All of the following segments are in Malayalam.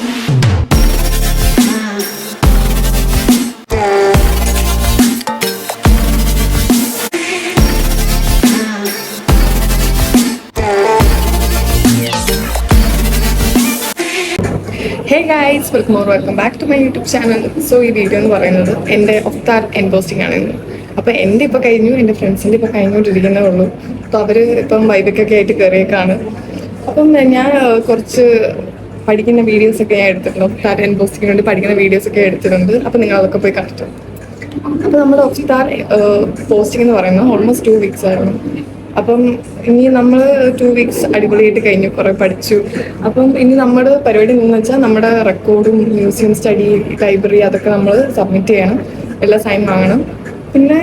Hey guys, welcome back to my YouTube channel. So ഈ വീഡിയോ എന്ന് പറയുന്നത് എൻ്റെ ഒഫ്താർ എൻ പോസ്റ്റിംഗ് ആണ് ഇന്ന്. അപ്പോൾ എൻ്റെ ഇപ്പോൾ കഴിഞ്ഞു, എൻ്റെ ഫ്രണ്ട്സിൻ്റെ ഇപ്പോൾ കഴിഞ്ഞുകൊണ്ടിരിക്കുന്നേ ഉള്ളൂ. അപ്പോൾ അവർ ഇപ്പം വൈബൊക്കെ ആയിട്ട് കയറിയേക്കാണ്. അപ്പം ഞാൻ കുറച്ച് പഠിക്കുന്ന വീഡിയോസൊക്കെ ഞാൻ എടുത്തിട്ടുണ്ട്. ഒഫ്താർ എൻ പോസ്റ്റിങ്ങിന് വേണ്ടി പഠിക്കുന്ന വീഡിയോസൊക്കെ എടുത്തിട്ടുണ്ട്. അപ്പോൾ നിങ്ങൾ അതൊക്കെ പോയി കണ്ടിട്ട്. അപ്പോൾ നമ്മുടെ ഒഫ്താർ പോസ്റ്റിംഗ് എന്ന് പറയുന്നത് ഓൾമോസ്റ്റ് 2 വീക്സ് ആയിരുന്നു. അപ്പം ഇനി നമ്മൾ 2 വീക്സ് അടിപൊളിയായിട്ട് കഴിഞ്ഞു, കുറേ പഠിച്ചു. അപ്പം ഇനി നമ്മുടെ പരിപാടി എന്ന് വെച്ചാൽ നമ്മുടെ റെക്കോർഡും മ്യൂസിയം സ്റ്റഡി ലൈബ്രറി അതൊക്കെ നമ്മൾ സബ്മിറ്റ് ചെയ്യണം, എല്ലാം സൈൻ വാങ്ങണം. പിന്നെ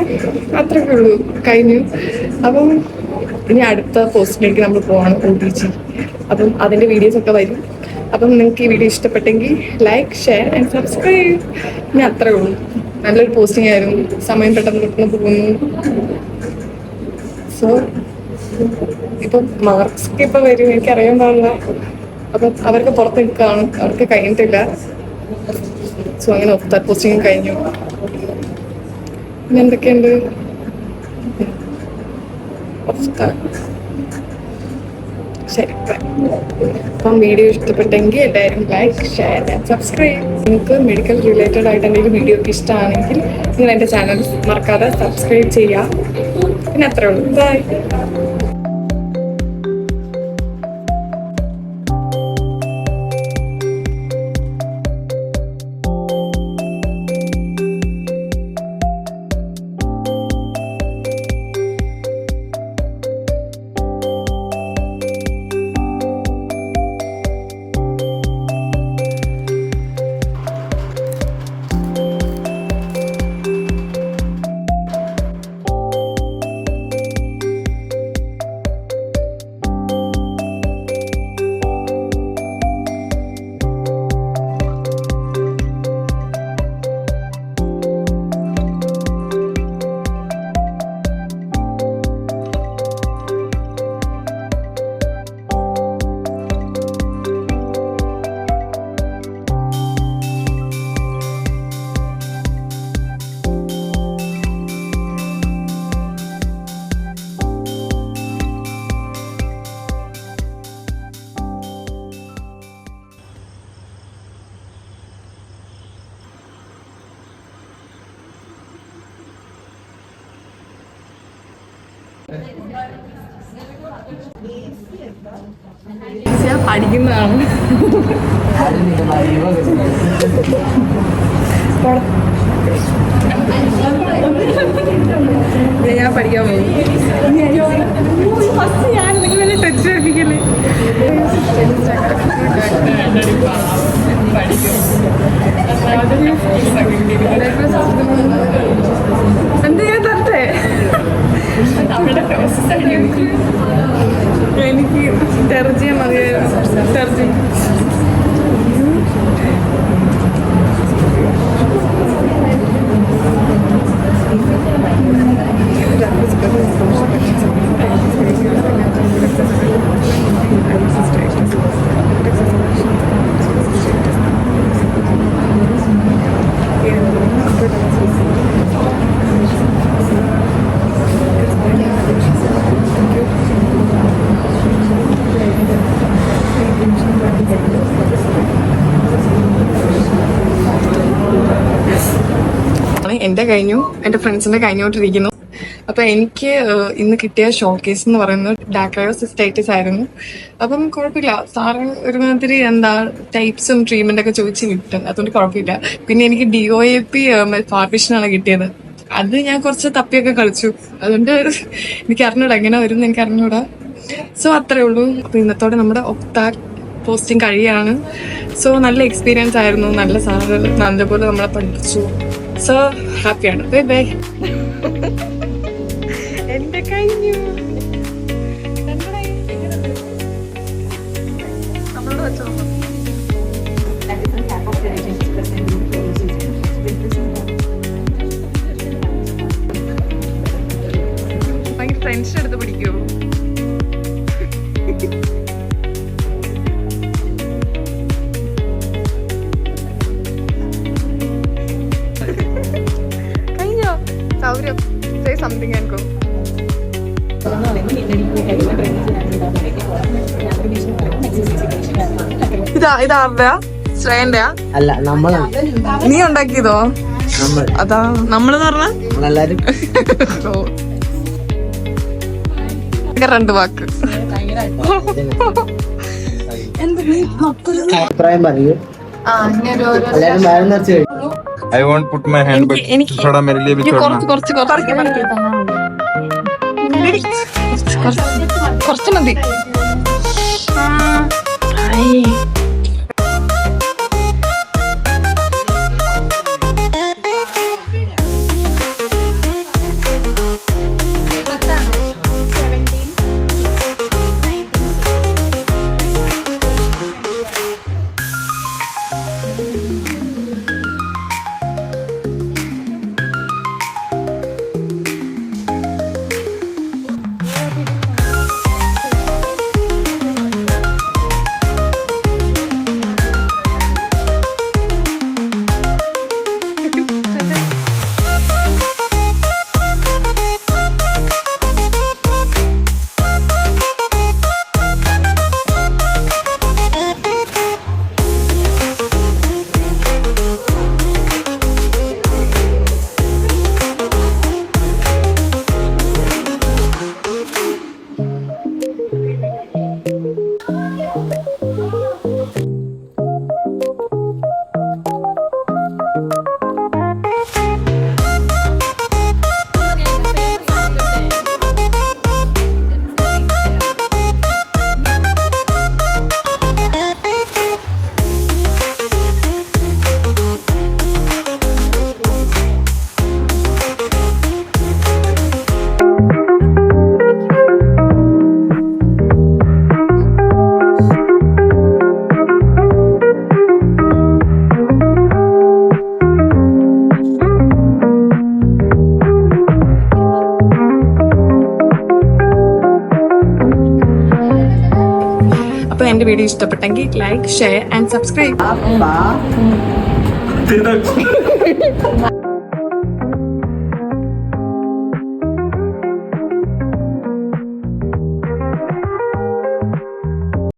അത്രയൊക്കെ ഉള്ളൂ, കഴിഞ്ഞു. അപ്പം ഇനി അടുത്ത പോസ്റ്റിലേക്ക് നമ്മൾ പോവാണ്, OTG. അപ്പം അതിൻ്റെ വീഡിയോസൊക്കെ വരും. അപ്പം നിങ്ങൾക്ക് ഈ വീഡിയോ ഇഷ്ടപ്പെട്ടെങ്കിൽ ലൈക്ക്, ഷെയർ ആൻഡ് സബ്സ്ക്രൈബ്. ഇനി അത്രേ ഉള്ളൂ. നല്ലൊരു പോസ്റ്റിംഗ് ആയിരുന്നു, സമയം പെട്ടെന്ന് പോകുന്നു. സോ ഇപ്പം മാർക്സ് ഒക്കെ ഇപ്പം വരും, എനിക്കറിയാൻ പാടില്ല. അപ്പം അവർക്ക് പുറത്ത് നിൽക്കുകയാണ്, അവർക്ക് കഴിഞ്ഞിട്ടില്ല. സോ അങ്ങനെ ഒഫ്താർ പോസ്റ്റിംഗ് കഴിഞ്ഞു. പിന്നെ എന്തൊക്കെയുണ്ട് ഒഫ്താർ. ശരി, അപ്പം വീഡിയോ ഇഷ്ടപ്പെട്ടെങ്കിൽ എല്ലാവരും ലൈക്ക്, ഷെയർ ആൻഡ് സബ്സ്ക്രൈബ്. നിങ്ങൾക്ക് മെഡിക്കൽ റിലേറ്റഡ് ആയിട്ട് എന്തെങ്കിലും വീഡിയോ ഒക്കെ ഇഷ്ടമാണെങ്കിൽ നിങ്ങൾ എൻ്റെ ചാനൽ മറക്കാതെ സബ്സ്ക്രൈബ് ചെയ്യുക. പിന്നെ അത്രേ ഉള്ളൂ. ബൈ. പഠിക്കുന്നതാണ്. ഞാൻ പഠിക്കാൻ പോകും. ഫസ്റ്റ് ഞാൻ നിങ്ങളെ ടച്ച് പഠിപ്പിക്കല്ലേ. എന്ത് ഞാൻ തരട്ടെ? എനിക്ക് തെർജിയ മതിയായിരുന്നു. തെർജി എൻ്റെ കഴിഞ്ഞു, എൻ്റെ ഫ്രണ്ട്സിൻ്റെ കഴിഞ്ഞുകൊണ്ടിരിക്കുന്നു. അപ്പം എനിക്ക് ഇന്ന് കിട്ടിയ ഷോക്കേസ് എന്ന് പറയുന്നത് ഡാക്രയോസിസ്റ്റൈറ്റിസ് ആയിരുന്നു. അപ്പം കുഴപ്പമില്ല, സാറ് ഒരുമാതിരി ടൈപ്സും ട്രീറ്റ്മെൻ്റൊക്കെ ചോദിച്ച് കിട്ടും, അതുകൊണ്ട് കുഴപ്പമില്ല. പിന്നെ എനിക്ക് DOAP ഫാർവിഷനാണ് കിട്ടിയത്. അത് ഞാൻ കുറച്ച് തപ്പിയൊക്കെ കളിച്ചു, അതുകൊണ്ട് എനിക്ക് അറിഞ്ഞൂടാ എങ്ങനെ വരും എന്ന് എനിക്ക് അറിഞ്ഞൂടാ. സോ അത്രേ ഉള്ളൂ. അപ്പം ഇന്നത്തോടെ നമ്മുടെ ഒഫ്താർ പോസ്റ്റിംഗ് കഴിയാണ്. സോ നല്ല എക്സ്പീരിയൻസ് ആയിരുന്നു, നല്ല സാറ് നല്ലപോലെ നമ്മളെ പഠിപ്പിച്ചു. സോ ഹാപ്പിയാണ്. Bye bye. എന്റെ കഴിഞ്ഞു. നമ്മളോട് വെച്ചോ. ഭയങ്കര ടെൻഷൻ എടുത്ത് പിടിക്കുമോ? something and go. ഇതാരുടെയാ? ശ്രേയന്റെയാ? അല്ല, നമ്മളാണ്. നീ ഉണ്ടാക്കിയതോ? അതാ നമ്മളെന്ന് പറഞ്ഞ നമ്മളെല്ലാരും. രണ്ട് വാക്ക് അഭിപ്രായം പറയൂ. എല്ലാരും വയറ് നിറച്ച് കഴിക്കും. I won't put my hand, but थोड़ा मेरे लिए भी छोड़ना. കുറച്ച് മതി. അപ്പൊ എന്റെ വീഡിയോ ഇഷ്ടപ്പെട്ടെങ്കിൽ ലൈക്ക്, ഷെയർ ആൻഡ് സബ്സ്ക്രൈബ്.